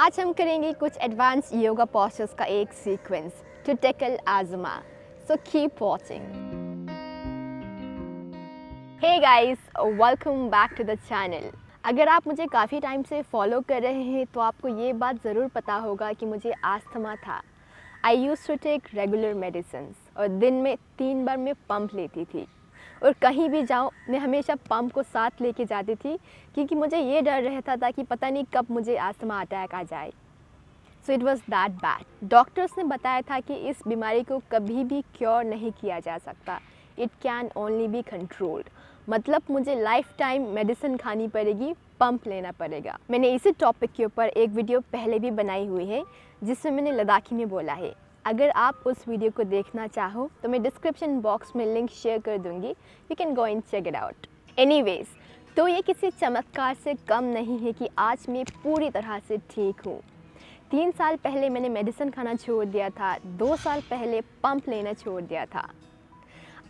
आज हम करेंगे कुछ एडवांस योगा पोस्चर्स का एक sequence to tackle asthma, so keep watching. Hey guys, welcome back to the channel. अगर आप मुझे काफ़ी टाइम से फॉलो कर रहे हैं तो आपको ये बात ज़रूर पता होगा कि मुझे आस्थमा था। I use to take regular medicine और दिन में 3 बार मैं पंप लेती थी और कहीं भी जाऊँ मैं हमेशा पंप को साथ लेके जाती थी क्योंकि मुझे ये डर रहता था कि पता नहीं कब मुझे आस्थमा अटैक आ जाए। So it was that bad. Doctors ने बताया था कि इस बीमारी को कभी भी क्योर नहीं किया जा सकता, it can only be controlled. मतलब मुझे लाइफ टाइम मेडिसिन खानी पड़ेगी, पंप लेना पड़ेगा। मैंने इसी टॉपिक के ऊपर एक वीडियो पहले भी बनाई हुई है जिसमें मैंने लद्दाखी में बोला है। अगर आप उस वीडियो को देखना चाहो तो मैं डिस्क्रिप्शन बॉक्स में लिंक शेयर कर दूंगी, you can go and check it out. Anyways, तो ये किसी चमत्कार से कम नहीं है कि आज मैं पूरी तरह से ठीक हूँ। 3 साल पहले मैंने मेडिसिन खाना छोड़ दिया था, 2 साल पहले पंप लेना छोड़ दिया था।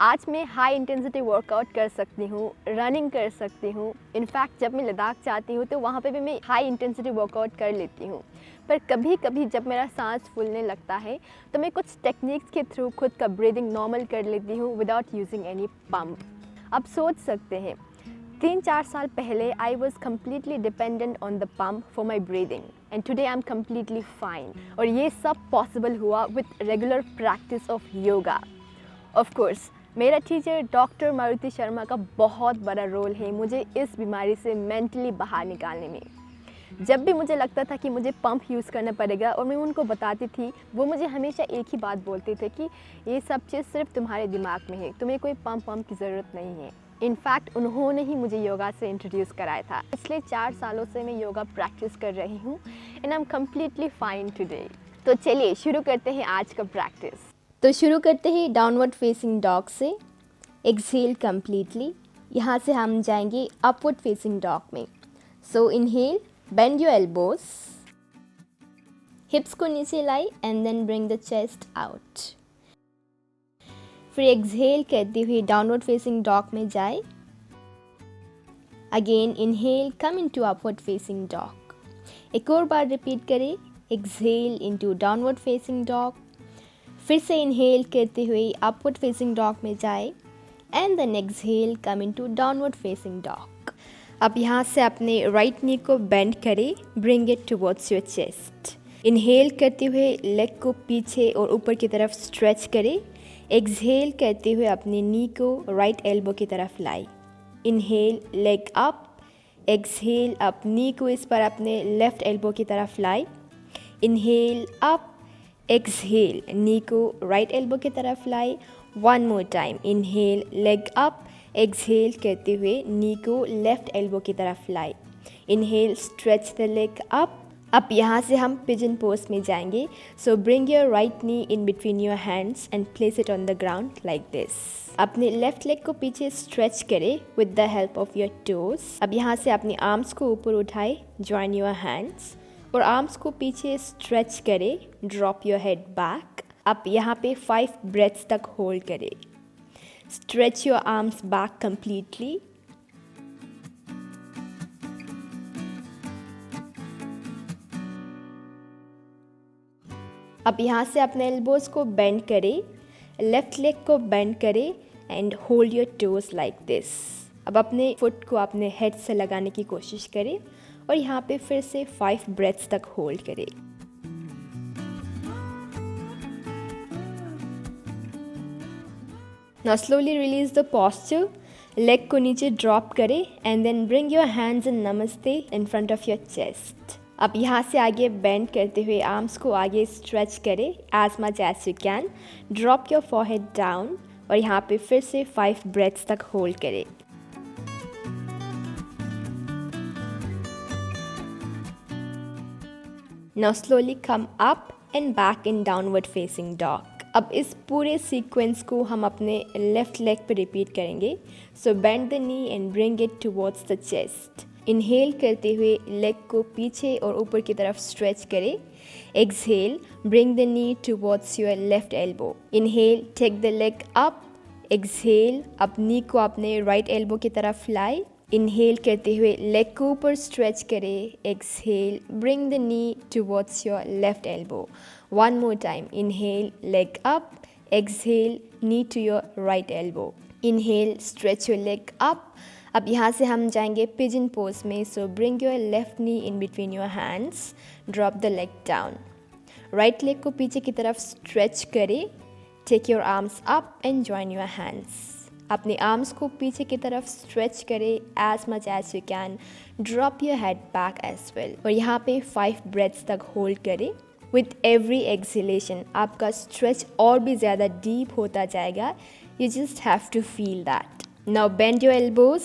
आज मैं हाई इंटेंसिटी वर्कआउट कर सकती हूँ, रनिंग कर सकती हूँ। इनफैक्ट जब मैं लद्दाख जाती हूँ तो वहाँ पे भी मैं हाई इंटेंसिटी वर्कआउट कर लेती हूँ। पर कभी कभी जब मेरा सांस फूलने लगता है तो मैं कुछ टेक्निक्स के थ्रू खुद का ब्रीदिंग नॉर्मल कर लेती हूँ विदाउट यूजिंग एनी पंप। अब सोच सकते हैं, 3-4 साल पहले I was completely dependent on the pump for my breathing and today I am completely fine. और ये सब पॉसिबल हुआ with regular practice of yoga. Of course मेरा टीचर डॉक्टर मारुति शर्मा का बहुत बड़ा रोल है मुझे इस बीमारी से मेंटली बाहर निकालने में। जब भी मुझे लगता था कि मुझे पंप यूज़ करना पड़ेगा और मैं उनको बताती थी, वो मुझे हमेशा एक ही बात बोलते थे कि ये सब चीज़ सिर्फ तुम्हारे दिमाग में है, तुम्हें कोई पंप की ज़रूरत नहीं है। इनफैक्ट उन्होंने ही मुझे योगा से इंट्रोड्यूस कराया था। पिछले 4 सालों से मैं योगा प्रैक्टिस कर रही हूँ and I am completely fine today. तो चलिए शुरू करते हैं आज का प्रैक्टिस। तो शुरू करते हैं डाउनवर्ड फेसिंग डॉग से। Exhale completely. यहाँ से हम जाएंगे अपवर्ड फेसिंग डॉग में। So inhale, bend your elbows, hips को नीचे लाई and then bring the chest out. फिर एक्सहेल करते हुए डाउनवर्ड फेसिंग डॉग में जाए। Again inhale, come into upward facing dog. एक और बार रिपीट करें, exhale into downward facing dog. फिर से इनहेल करते हुए अपवर्ड फेसिंग डॉग में जाए and then exhale, come into downward facing dog. अब यहाँ से अपने राइट नी को बेंड करें, bring it towards your chest. Inhale करते हुए लेग को पीछे और ऊपर की तरफ स्ट्रेच करें। एक्सहेल करते हुए अपने नी को राइट एल्बो की तरफ लाई। Inhale, leg up. Exhale, up knee को इस पर अपने लेफ्ट एल्बो की तरफ लाई। इनहेल अप, एक्सहेल, नी को राइट एल्बो की तरफ लाई। One more time, inhale, leg up. Exhale करते हुए नी को लेफ्ट एल्बो की तरफ लाई। Inhale, stretch the leg up. अब यहाँ से हम पिजन पोज में जाएंगे। So bring your right knee in between your hands and place it on the ground like this. अपने लेफ्ट लेग को पीछे स्ट्रेच करें with the help of your toes. अब यहाँ से अपने आर्म्स को ऊपर उठाए, जॉइन योर हैंड्स और आर्म्स को पीछे स्ट्रेच करें, ड्रॉप योर हेड बैक। अब यहाँ पे 5 ब्रेथ्स तक होल्ड करें। Stretch your arms back completely. अब यहाँ से अपने एल्बोज को बेंड करें, लेफ्ट लेग को बेंड करें and hold your toes like this. अब अपने फुट को अपने हेड से लगाने की कोशिश करें और यहाँ पे फिर से 5 ब्रेथ्स तक होल्ड करें। Now slowly release the posture. Leg को नीचे ड्रॉप करें and then bring your hands in namaste in front of your chest. अब यहाँ से आगे बेंड करते हुए आर्म्स को आगे स्ट्रेच करें as much as you can. Drop your forehead down और यहाँ पे फिर से 5 ब्रेथ्स तक होल्ड करें। Now slowly come up and back in downward facing dog. अब इस पूरे सीक्वेंस को हम अपने लेफ्ट लेग पे रिपीट करेंगे। So bend the knee and bring it towards the chest. Inhale करते हुए लेग को पीछे और ऊपर की तरफ स्ट्रेच करें। Exhale, bring the knee towards your left elbow. Inhale, take the leg up. Exhale, अब नी को अपने राइट एल्बो की तरफ लाई इनहेल करते हुए लेग को ऊपर स्ट्रेच करें। Exhale, bring the knee towards your left elbow. One more time, inhale, leg up, exhale, knee to your right elbow. Inhale, stretch your leg up. अब यहाँ से हम जाएंगे पिजन पोज में। So bring your left knee in between your hands, drop the leg down. Right leg को पीछे की तरफ स्ट्रेच करें। Take your arms up and join your hands. अपने आर्म्स को पीछे की तरफ स्ट्रेच करें as much as you can. Drop your head back as well. और यहाँ पे 5 ब्रेथ्स तक होल्ड करें। विथ एवरी एक्सहेलेशन आपका स्ट्रेच और भी ज़्यादा डीप होता जाएगा। You just have to feel that. Now bend your elbows.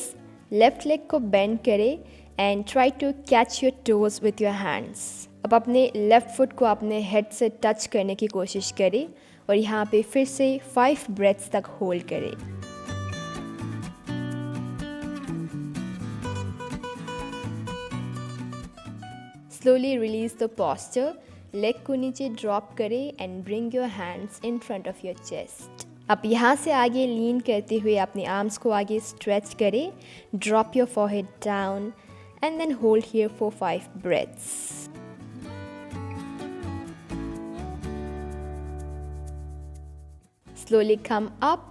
Left leg को बेंड करें and try to catch your toes with your hands. अब अपने लेफ्ट फुट को अपने हेड से टच करने की कोशिश करें और यहाँ पे फिर से 5 ब्रेथ्स तक होल्ड करें। Slowly release the posture. Leg को नीचे ड्रॉप करें and bring your hands in front of your chest. अब यहाँ से आगे लीन करते हुए अपने आर्म्स को आगे स्ट्रेच करें। Drop your forehead down and then hold here for 5 breaths. Slowly come up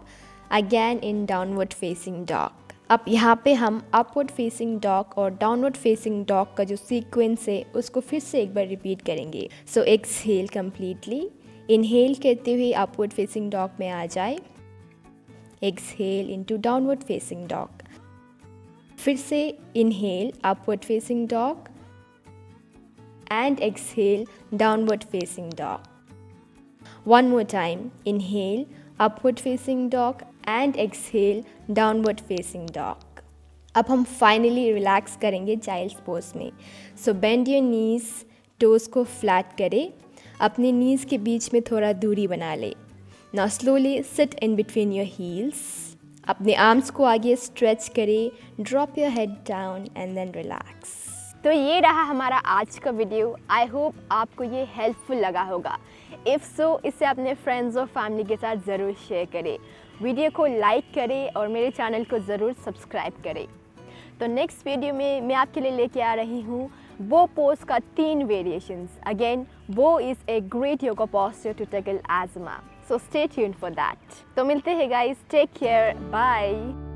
again in downward facing dog. अब यहाँ पे हम अपवर्ड फेसिंग डॉग और डाउनवर्ड फेसिंग डॉग का जो सीक्वेंस है उसको फिर से एक बार रिपीट करेंगे। सो एक्सहेल कम्प्लीटली। इनहेल करते हुए अपवर्ड फेसिंग डॉग में आ जाए। Exhale into downward facing dog. फिर से inhale upward facing dog and exhale downward facing dog. One more time, inhale upward facing dog and exhale downward facing dog. अब हम finally relax करेंगे child's pose में। सो bend your knees, toes को flat करें। अपने नीज के बीच में थोड़ा दूरी बना ले। Now slowly sit in between your heels. अपने आर्म्स को आगे स्ट्रेच करें। Drop your head down and then relax. तो ये रहा हमारा आज का वीडियो। आई होप आपको ये हेल्पफुल लगा होगा। इफ़ सो इसे अपने फ्रेंड्स और फैमिली के साथ ज़रूर शेयर करें। वीडियो को लाइक करें और मेरे चैनल को ज़रूर सब्सक्राइब करें। तो नेक्स्ट वीडियो में मैं आपके लिए लेके आ रही हूँ वो पोज का 3 वेरिएशंस। अगेन वो is a great yoga posture to tackle asthma. So stay tuned for that. तो मिलते हैं गाइस, टेक केयर, बाय।